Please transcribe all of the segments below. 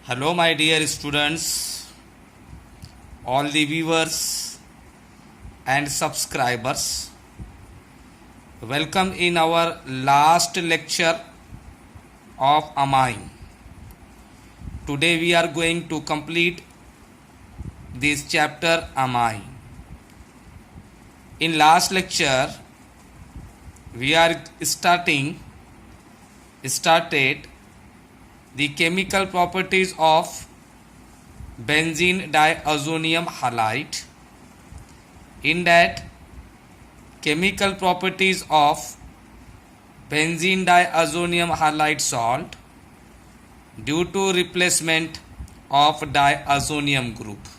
Hello, my dear students, all the viewers and subscribers. Welcome in our last lecture of amine. Today we are going to complete this chapter amine. In last lecture, we are started the chemical properties of benzene diazonium halide. In that, chemical properties of benzene diazonium halide salt due to replacement of diazonium group.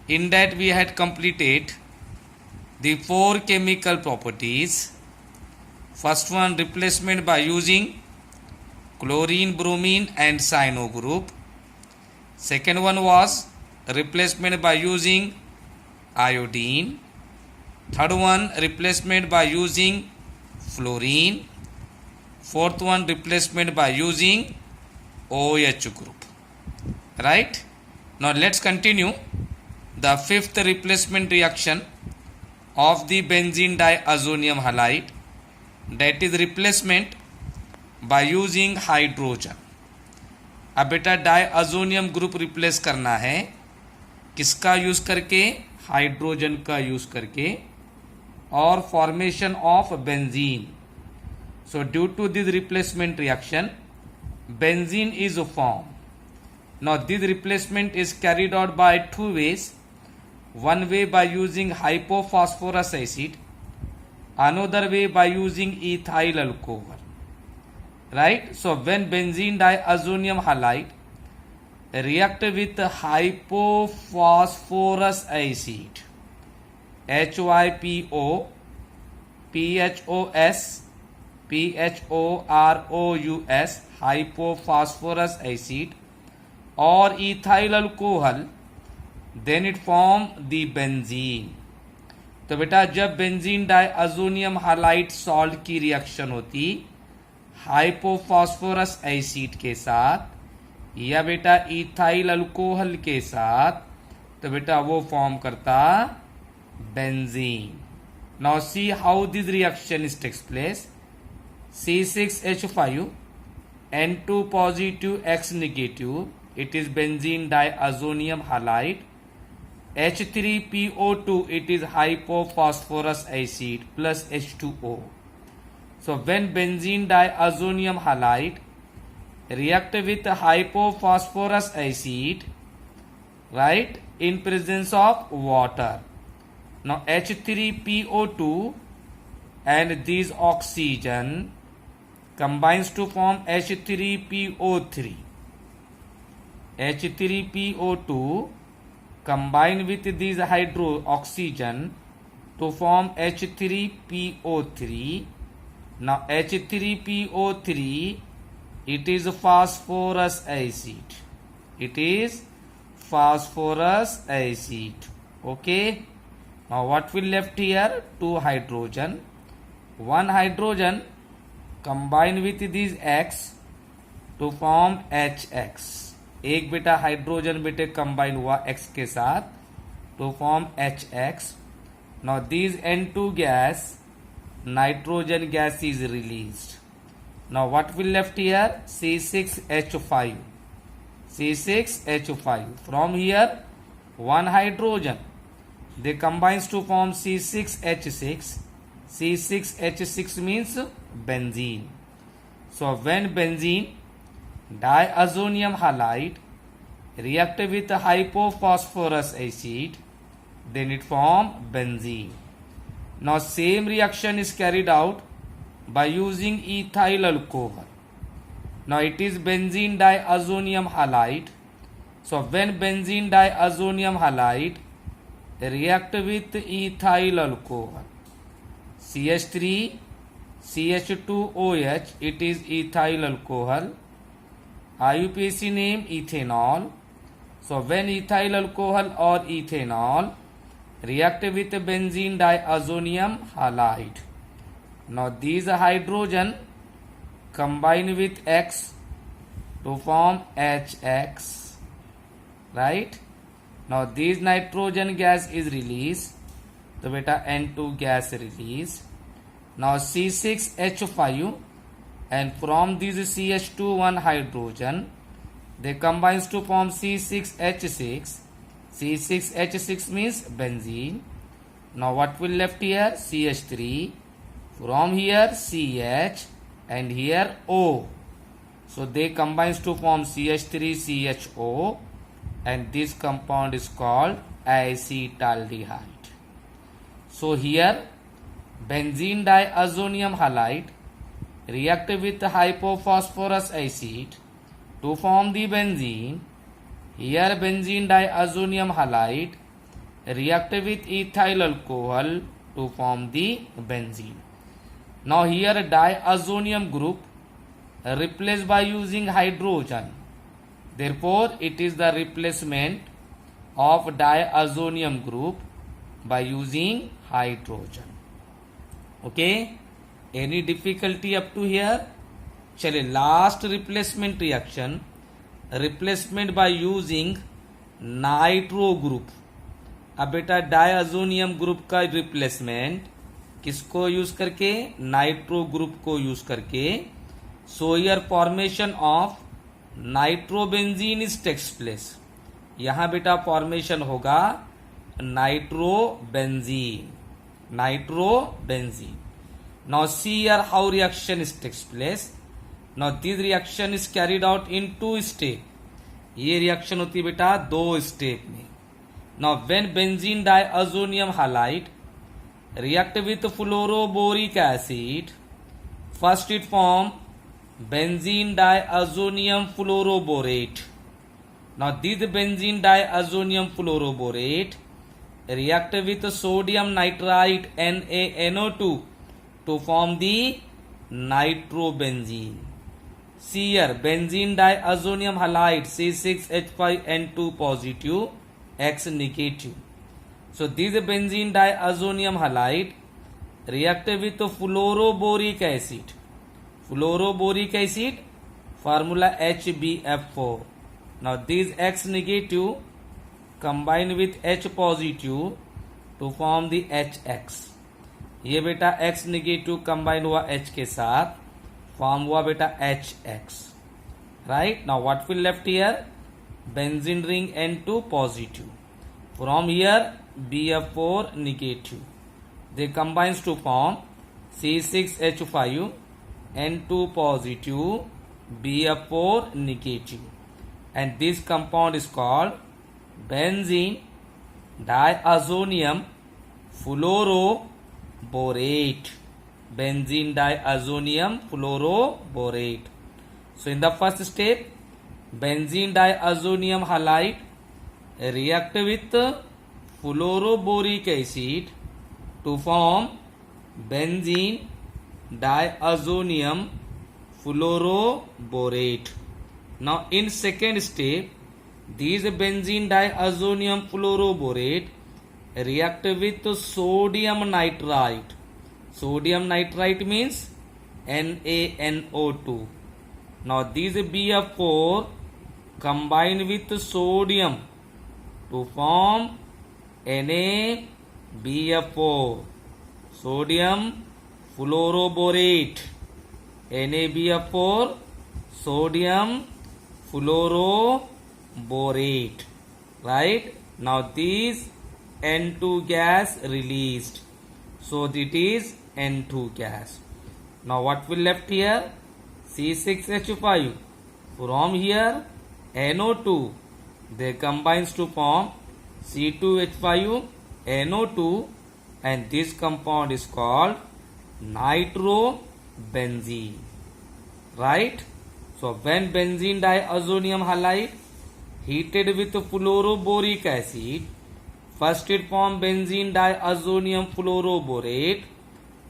In that, we had completed the four chemical properties. First one, replacement by using chlorine, bromine and cyano group. Second one was replacement by using iodine. Third one, replacement by using fluorine. Fourth one, replacement by using OH group. Right? Now let's continue the fifth replacement reaction of the benzene diazonium halide, that is replacement by using hydrogen. अब बेटा diazonium group replace करना है किसका use करके? Hydrogen का use करके, और formation of benzene. So due to this replacement reaction benzene is form. Now this replacement is carried out by two ways. One way by using hypophosphorous acid, another way by using ethyl alcohol. Right? So when benzene diazonium halide react with hypophosphorus acid, HYPO, PHOS, PHOROUS, hypophosphorus acid, or ethyl alcohol, then it form the benzene. तो बेटा जब benzene diazonium halide salt की reaction होती hypophosphorous acid के साथ या बेटा ethyl alcohol के साथ, तो बेटा वो फॉर्म करता benzene. Now see how this reaction is takes place. C6H5 N2 positive X negative, it is benzene diazonium halide. H3PO2, it is hypophosphorus acid plus H2O. So when benzene diazonium halide react with hypophosphorus acid, right, in presence of water, now H3PO2 and this oxygen combines to form H3PO3. H3PO2 combine with this hydro oxygen to form H3PO3. Now H3PO3, it is phosphorus acid. It is phosphorus acid. Okay. Now what will left here? Two hydrogen. One hydrogen combine with this X to form HX. एक बेटा hydrogen बेटे combine हुआ X के साथ to form HX. Now this N2 gas, nitrogen gas is released. Now what will left here? C6H5. C6H5. From here one hydrogen, they combines to form C6H6. C6H6 means benzene. So when benzene diazonium halide react with hypophosphorus acid, then it form benzene. Now same reaction is carried out by using ethyl alcohol. Now it is benzene diazonium halide. So when benzene diazonium halide react with ethyl alcohol, CH3 CH2OH, it is ethyl alcohol. IUPAC name ethanol. So when ethyl alcohol or ethanol react with benzene diazonium halide, now these hydrogen combine with X to form HX, right? Now this nitrogen gas is released, तो बेटा N2 gas release. Now C6H5 and from this CH2 one hydrogen, they combines to form C6H6. C6H6 means benzene. Now what will left here? CH3. From here CH and here O. So they combines to form CH3CHO and this compound is called acetaldehyde. So here benzene diazonium halide react with hypophosphorus acid to form the benzene. Here benzene diazonium halide react with ethyl alcohol to form the benzene. Now here diazonium group replaced by using hydrogen. Therefore it is the replacement of diazonium group by using hydrogen. Okay, any difficulty up to here? चलिए last replacement reaction, replacement by using nitro group. अब बेटा diazonium group का replacement किसको use करके? Nitro group को use करके. So here formation of nitrobenzene is takes place. यहां बेटा फॉर्मेशन होगा nitrobenzene. Nitrobenzene. Now see here how reaction is takes place. Now this reaction is carried out in two step. ये reaction होती है बेटा दो स्टेप में. Now when benzene diazonium halide react with fluoroboric acid, first it form benzene diazonium fluoroborate. Now this benzene diazonium fluoroborate react with sodium nitrite NaNO2 to form the nitrobenzene. See here benzene diazonium halide C6H5N2 positive, X negative. So this benzene diazonium halide react with fluoroboric acid. Fluoroboric acid formula HBF4. Now this X negative combine with H positive to form the HX. ये बेटा X negative combine हुआ H के साथ, form हुआ बेटा HX. Right. Now what will left here? Benzene ring N2 positive. From here BF4 negative. They combines to form C6H5 N2 positive BF4 negative. And this compound is called benzene diazonium fluoroborate. Benzene diazonium fluoroborate. So in the first step benzene diazonium halide react with fluoroboric acid to form benzene diazonium fluoroborate. Now in second step these benzene diazonium fluoroborate react with sodium nitrite. Sodium nitrite means NaNO2. Now these BF4 combine with sodium to form NaBF4. Sodium fluoroborate. NaBF4 sodium fluoroborate. Right. Now these N2 gas released. So it is N2 gas. Now what will left here? C6H5. From here NO2 they combines to form C2H5 NO2 and this compound is called nitrobenzene. Right. So when benzene diazonium halide heated with fluoroboric acid, first it form benzene diazonium fluoroborate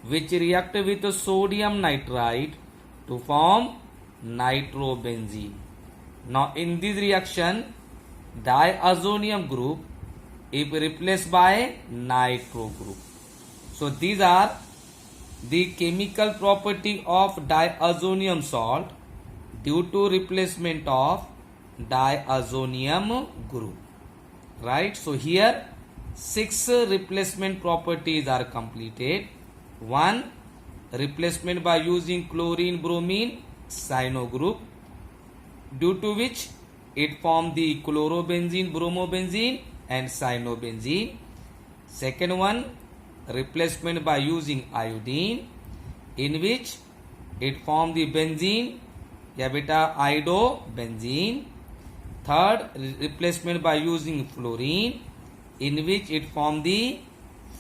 which react with sodium nitrite to form nitrobenzene. Now in this reaction diazonium group is replaced by nitro group. So these are the chemical property of diazonium salt. due to replacement of diazonium group. Right? So here 6 replacement properties are completed. 1. Replacement by using chlorine bromine cyano group, due to which it formed the chlorobenzene, bromobenzene and cyanobenzene. Second one, replacement by using iodine, in which it formed the benzene या बेटा iodobenzene. Third, replacement by using fluorine, in which it formed the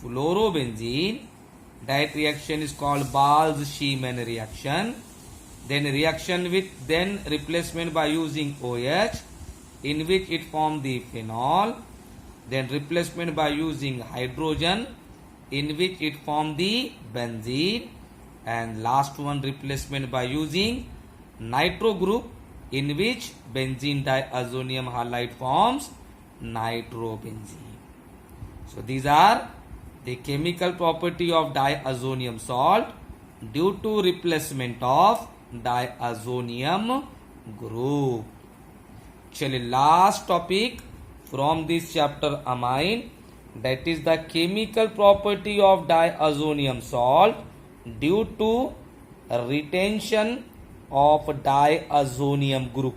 fluorobenzene. That reaction is called Bals-Schiemann reaction. Then replacement by using OH, in which it formed the phenol. Then replacement by using hydrogen, in which it formed the benzene. And last one, replacement by using nitro group, in which benzene diazonium halide forms nitrobenzene. So these are the chemical property of diazonium salt due to replacement of diazonium group. चलिए last topic from this chapter amine, that is the chemical property of diazonium salt due to retention of diazonium group.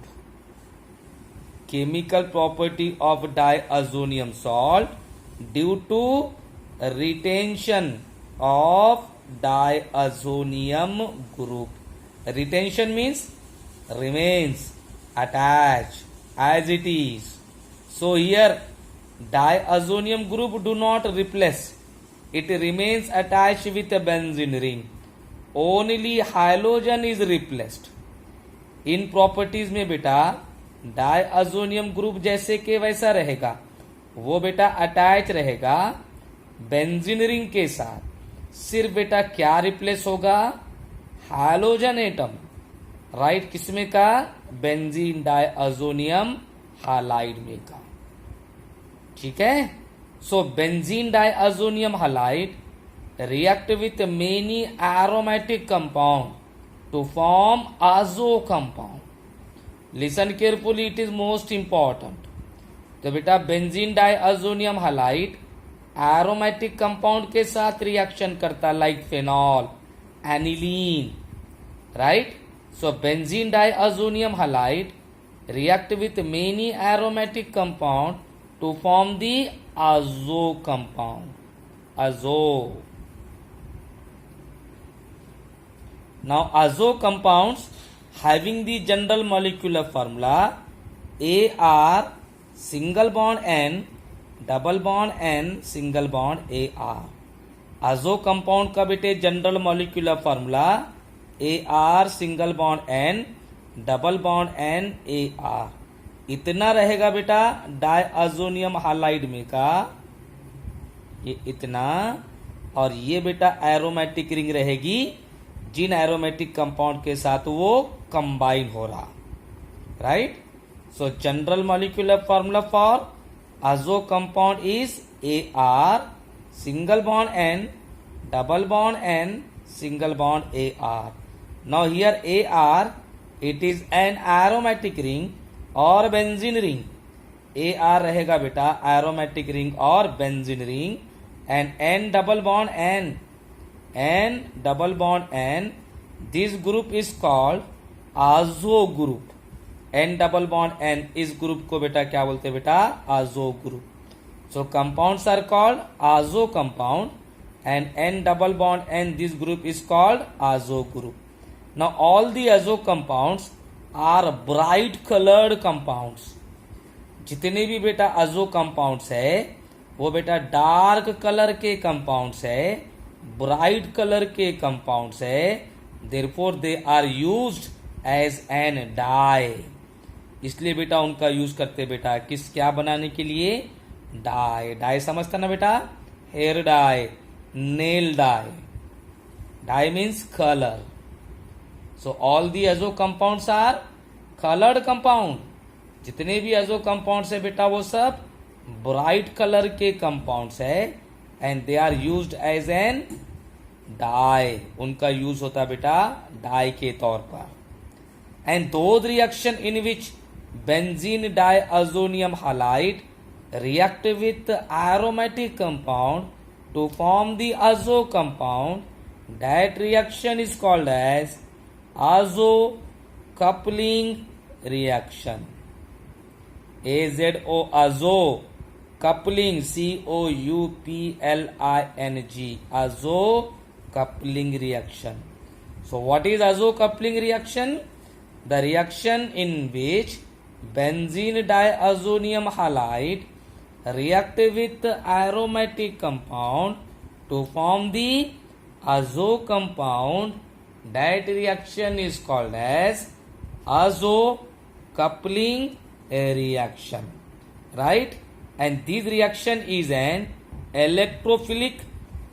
Chemical property of diazonium salt due to retention of diazonium group. Retention means remains attached as it is. So here diazonium group do not replace, it remains attached with a benzene ring. Only halogen is replaced. In properties में बेटा डायazonium group जैसे के वैसा रहेगा, वो बेटा attach रहेगा benzene ring के साथ. सिर्फ बेटा क्या रिप्लेस होगा? Halogen atom. राइट, किसमें का? बेंजीन डायazonium हालाइड में का. ठीक है. So benzene diazonium halide react with many aromatic compound to form azo compound. Listen carefully, it is most important. तो बेटा benzene diazonium halide aromatic compound के साथ रिएक्शन करता, like phenol, aniline. Right. So benzene diazonium halide react with many aromatic compound to form the azo compound. Azo. Now azo compounds having the general molecular formula AR single bond N double bond N single bond AR. azo compound का बेटे general molecular formula AR single bond N double bond N AR. इतना रहेगा बेटा डायazonium halide में का, ये इतना. और ये बेटा एरोमेटिक रिंग रहेगी जिन एरोमेटिक कंपाउंड के साथ वो कंबाइन हो रहा. Right. So general molecular formula for azo compound is AR single bond N double bond N single bond AR. Now here AR, it is an aromatic ring और benzene ring. AR रहेगा बेटा aromatic ring और benzene ring. and N double bond N double bond N, this group is called azo group. N double bond N इस group को बेटा क्या बोलते हैं बेटा? azo group. So compounds are called azo compound and N double bond N, this group is called azo group. Now all the azo compounds are bright colored compounds. जितने भी बेटा azo compounds है वो बेटा डार्क कलर के compounds है, bright colour के compounds है. Therefore they are used as an dye. इसलिए बेटा उनका यूज करते बेटा किस क्या बनाने के लिए? डाई. डाई समझता ना बेटा? Hair dye, nail dye. Dye means colour. So all the azo compounds are coloured compound. जितने भी azo कंपाउंड्स है बेटा वो सब ब्राइट कलर के कंपाउंड्स है and they are used as an dye. उनका यूज होता है बेटा डाई के तौर पर. and those reaction in which benzene diazonium halide react with the aromatic compound to form the azo compound, that reaction is called as azo coupling reaction. AZO, azo coupling, COUPLING, azo coupling reaction. So what is azo coupling reaction? The reaction in which benzene diazonium halide react with the aromatic compound to form the azo compound, that reaction is called as azo coupling reaction, right? And this reaction is an electrophilic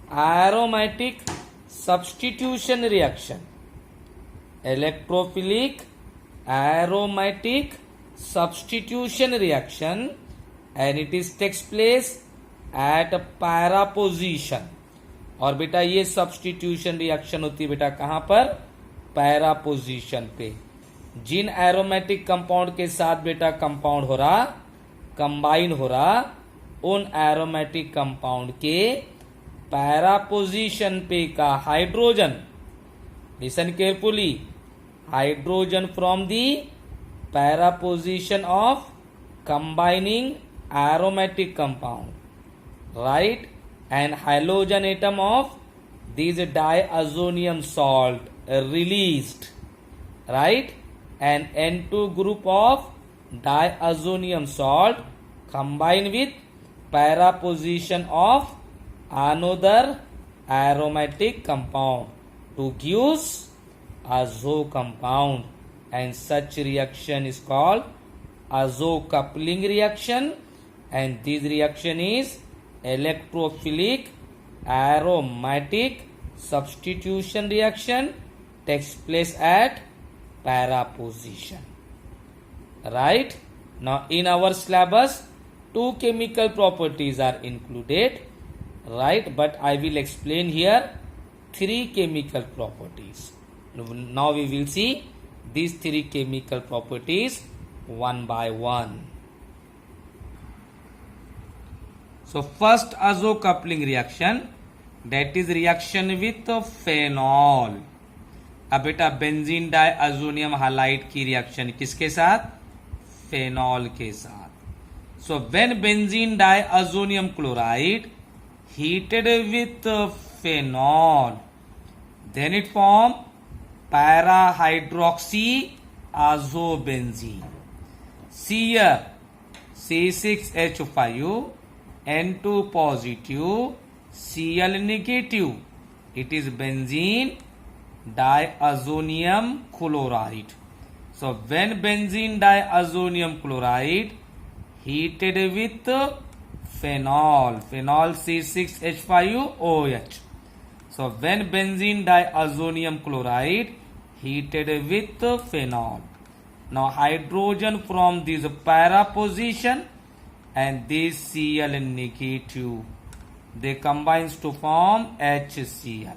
aromatic substitution reaction. Electrophilic aromatic substitution reaction, and it is takes place at para position. और बेटा ये substitution reaction होती है बेटा कहां पर? Para position पे. जिन aromatic compound के साथ बेटा कंपाउंड हो रहा, कंबाइन हो रहा, उन एरोमेटिक कंपाउंड के पैरा पोजीशन पे का hydrogen, listen carefully, hydrogen from the para position of combining aromatic compound, right, and halogen atom of this diazonium salt released, right, and N2 group of diazonium salt combined with para position of another aromatic compound to give azo compound, and such reaction is called azo coupling reaction, and this reaction is electrophilic aromatic substitution reaction, takes place at para position, right? Now in our syllabus 2 chemical properties are included, right, but I will explain here 3 chemical properties. Now we will see these 3 chemical properties one by one. So first azo coupling reaction, that is reaction with phenol. अब बेटा benzene diazonium halide की reaction किसके साथ? Phenol के साथ. So when benzene diazonium chloride heated with phenol, then it form para hydroxy azobenzene. See here, C6H5, N2 positive, Cl negative. It is benzene diazonium chloride. So when benzene diazonium chloride heated with phenol, phenol C6H5OH. So when benzene diazonium chloride heated with phenol, now hydrogen from this para position and this Cl negative, they combines to form HCl.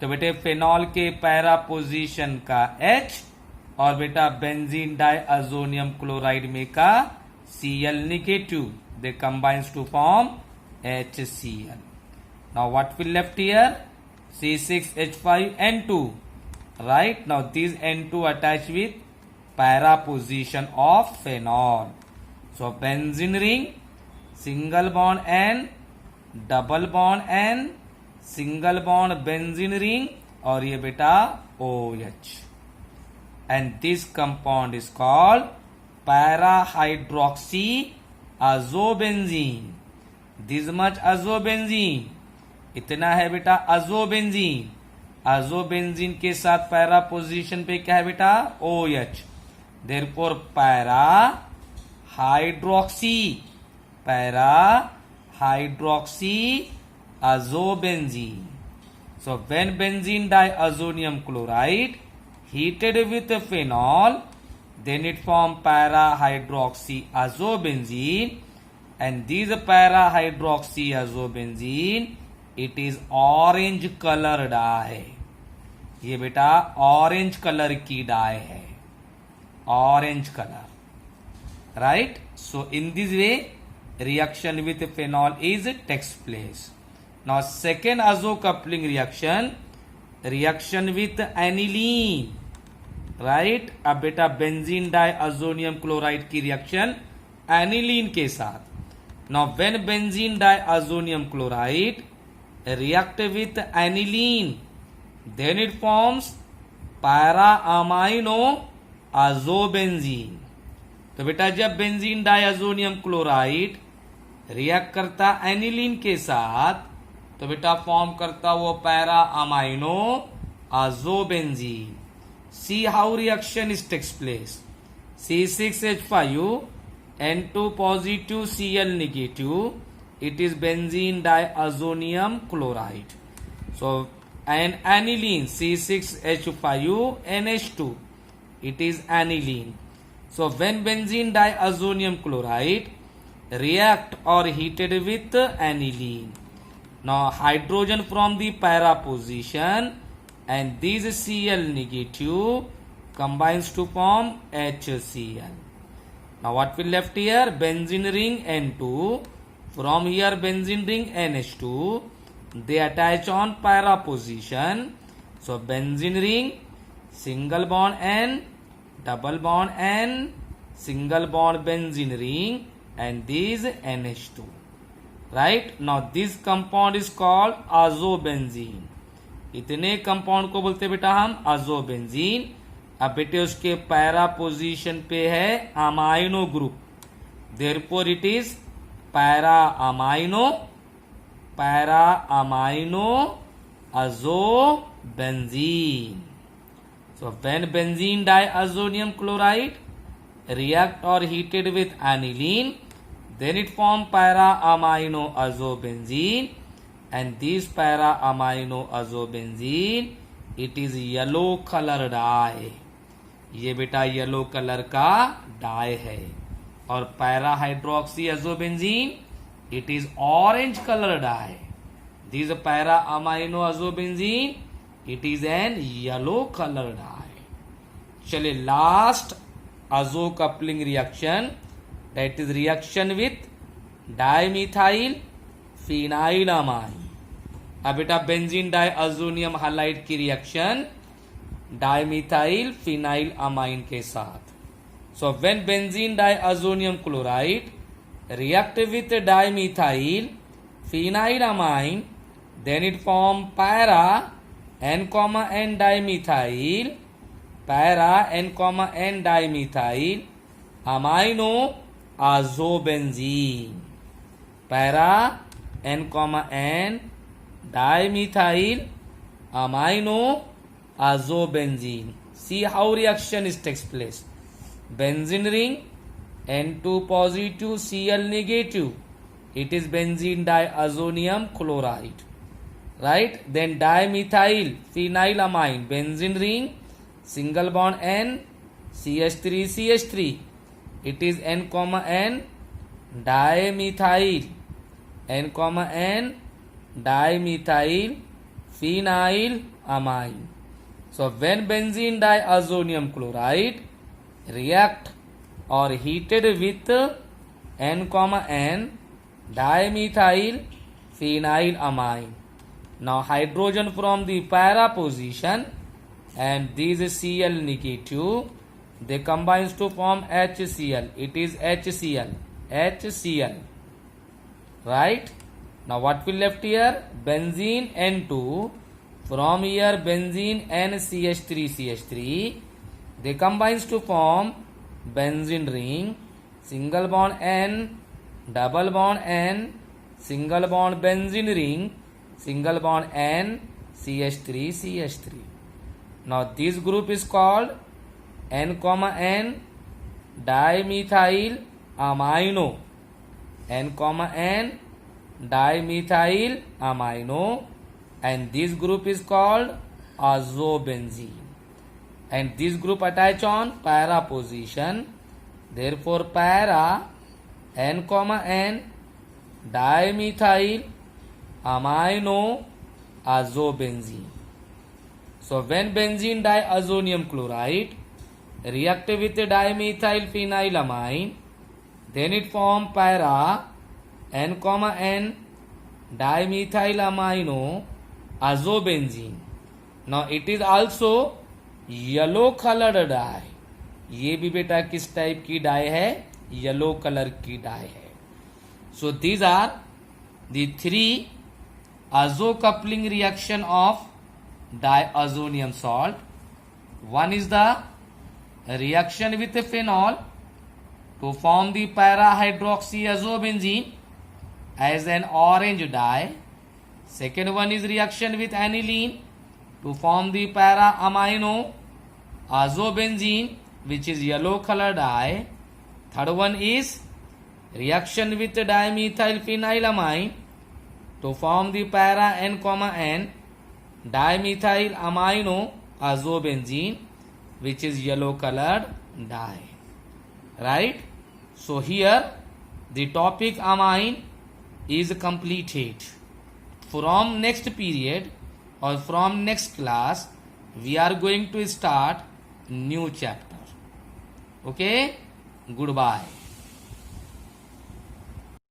तो बेटे phenol के para position का H और बेटा benzene diazonium chloride में का Cl negative, they combines to form HCl. Now what will left here? C6H5N2, right? Now these N2 attached with para position of phenol. So benzene ring, single bond N, double bond N, single bond benzene ring और ये बेटा OH, and this compound is called para hydroxy azobenzene. This much azobenzene, इतना है बेटा अजोबेंजीन. अजोबेंजीन के साथ para position पे क्या है बेटा? OH. Therefore para hydroxy, para hydroxy azobenzene. So when benzene diazonium chloride heated with phenol, then it form para hydroxy azobenzene, and this para hydroxy azobenzene, it is orange color dye. ये बेटा orange colour की die है. orange color, right? So in this way reaction with phenol is takes place. Now second azo coupling reaction, reaction with aniline, right अब बेटा benzene diazonium chloride की reaction aniline के साथ. Now when benzene diazonium chloride react with aniline then it forms para amino azobenzene. तो बेटा जब benzene diazonium chloride react करता aniline के साथ तो बेटा फॉर्म करता वो para amino azobenzene. See how reaction is takes place. C6H5 N2 positive Cl negative. It is benzene diazonium chloride. So and aniline C6H5 NH2. It is aniline. So when benzene diazonium chloride react or heated with aniline, now hydrogen from the para position and these Cl negative combines to form HCl. Now what will left here? Benzene ring N2. From here benzene ring NH2. They attach on para position. So benzene ring, single bond N, double bond N, single bond benzene ring and these NH2. Right? Now this compound is called azobenzene. इतने compound को बोलते बेटा हम अजोबेंजीन. अब बेटे उसके para position पे है amino group, therefore it is para amino azobenzene. So when benzene diazonium chloride react और heated with aniline then it form para amino azobenzene. And this para amino azobenzene it is yellow color dye. ये बेटा yellow colour का dye है. और para hydroxy azobenzene it is orange colour dye. This para amino azobenzene it is an yellow colour dye. चलिए last azo coupling reaction, that is reaction with dimethyl phenylamine. अब बेटा benzene diazonium halide की reaction dimethyl phenyl amine के साथ. So when benzene diazonium chloride react with dimethyl phenyl amine then it form para N, dimethyl, para N, dimethyl amino azobenzene. Para N, dimethyl amino azobenzene. See how reaction is takes place. Benzene ring N2 positive Cl negative. It is benzene diazonium chloride. Right? Then dimethyl phenylamine. Benzene ring single bond N CH3. It is N, dimethyl N, dimethyl phenyl amine. So when benzene diazonium chloride react or heated with N, dimethyl phenyl amine. Now hydrogen from the para position and these Cl negative they combines to form HCl. It is HCl. Right? Now what will left here? Benzene N2. From here benzene NCH3. They combines to form benzene ring, single bond N, double bond N, single bond benzene ring, single bond N, CH3. Now this group is called N, dimethyl amino. N, dimethyl amino, and this group is called azobenzene. And this group attach on para position. Therefore para N, dimethyl amino azobenzene. So when benzene diazonium chloride react with dimethyl phenylamine, then it form para N, N dimethyl amino azobenzene. Now it is also yellow colored dye. ये भी बेटा किस type की die है? Yellow colour की die है. So these are the three azo coupling reaction of diazonium salt. One is the reaction with phenol to form the para hydroxyazobenzene as an orange dye. Second one is reaction with aniline to form the para amino azobenzene, which is yellow color dye. Third one is reaction with dimethyl phenylamine to form the para N, N dimethyl amino azobenzene, which is yellow colored dye. Right? So here the topic amine is completed. From next period or from next class we are going to start new chapter. Okay, goodbye.